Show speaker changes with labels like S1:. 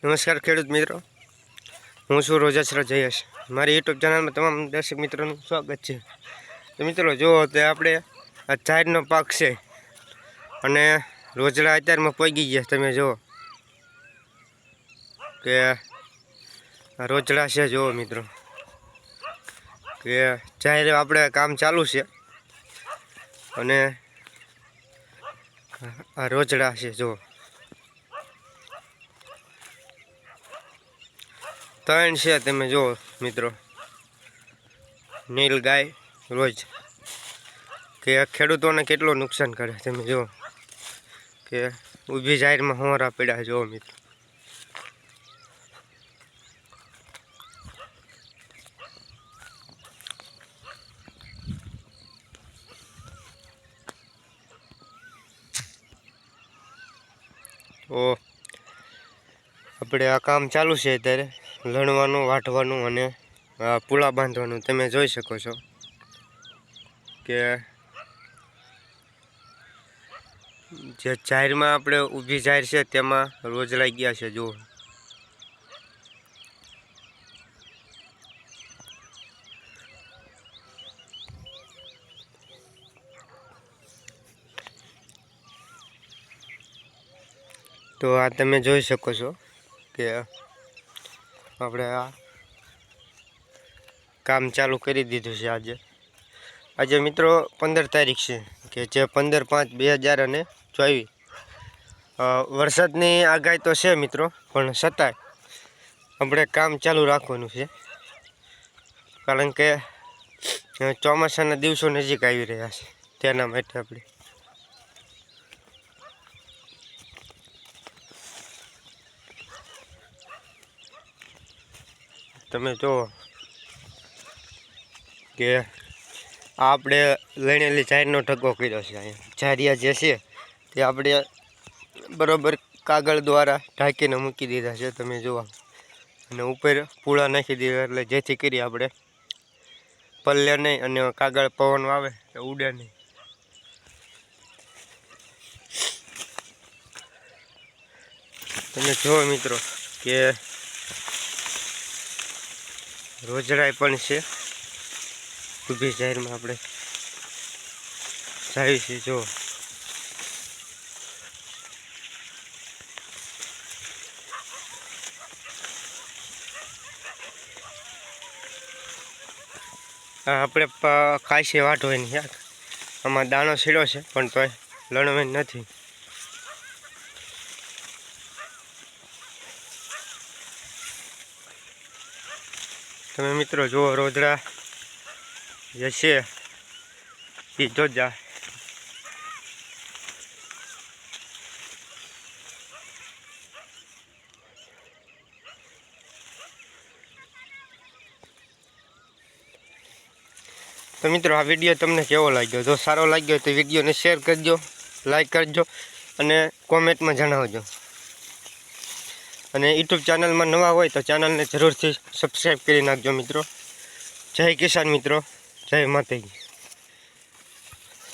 S1: નમસ્કાર ખેડૂત મિત્રો, હું છું રોજાસરા જયેશ। મારી યુટ્યુબ ચેનલમાં તમામ દર્શક મિત્રોનું સ્વાગત છે। તો મિત્રો જુઓ તો આપણે આ ચારનો પાક છે અને રોજડા અત્યારમાં પગી ગયા। તમે જુઓ કે રોજડા છે, જુઓ મિત્રો કે ચારે આપણે કામ ચાલુ છે અને આ રોજડા છે જુઓ। ત્રણ છે, તમે જુઓ મિત્રો, નીલ ગાય રોજ કે ખેડૂતોને કેટલું નુકસાન કરે। તમે જુઓ કે ઊભી જાહેરમાં હોરા પડ્યા, જુઓ મિત્રો। તો આપણે આ કામ ચાલુ છે અત્યારે, લણવાનું, વાટવાનું અને પૂળા બાંધવાનું। તમે જોઈ શકો છો કે જે જાહેરમાં આપણે ઊભી જાહેર છે તેમાં રોજડા ગયા છે, જુઓ। તો આ તમે જોઈ શકો છો કે આપણે આ કામ ચાલુ કરી દીધું છે। આજે મિત્રો 15 તારીખ છે કે જે 15/5/2024 વરસાદની આગાહી તો છે મિત્રો, પણ છતાંય આપણે કામ ચાલુ રાખવાનું છે, કારણ કે ચોમાસાના દિવસો નજીક આવી રહ્યા છે। તેના માટે આપણે તમે જુઓ કે આપણે લણેલી જાહેરનો ઢગો કર્યો છે। અહીંયા જારિયા જે છે તે આપણે બરાબર કાગળ દ્વારા ઢાંકીને મૂકી દીધા છે, તમે જુઓ। અને ઉપર પૂળા નાખી દીધા, એટલે જેથી કરી આપણે પલ્લે નહીં અને કાગળ પવન આવે તો ઉડે નહીં। તમે જુઓ મિત્રો કે રોજડાય પણ છે, ઊભી જાહેરમાં આપણે જાય છે, જુઓ। આપણે કાશી વાટવાની યાર, આમાં દાણો સીડ્યો છે પણ તોય લણવાની નથી। તમે મિત્રો જુઓ રોજડા જે છે એ જોજા। તો મિત્રો આ વિડીયો તમને કેવો લાગ્યો? જો સારો લાગ્યો તો વિડીયોને શેર કરજો, લાઈક કરજો અને કોમેન્ટમાં જણાવજો। અને યુટ્યુબ ચેનલમાં નવા હોય તો ચેનલને જરૂરથી સબસ્ક્રાઈબ કરી નાખજો મિત્રો। જય કિસાન મિત્રો, જય માતાજી।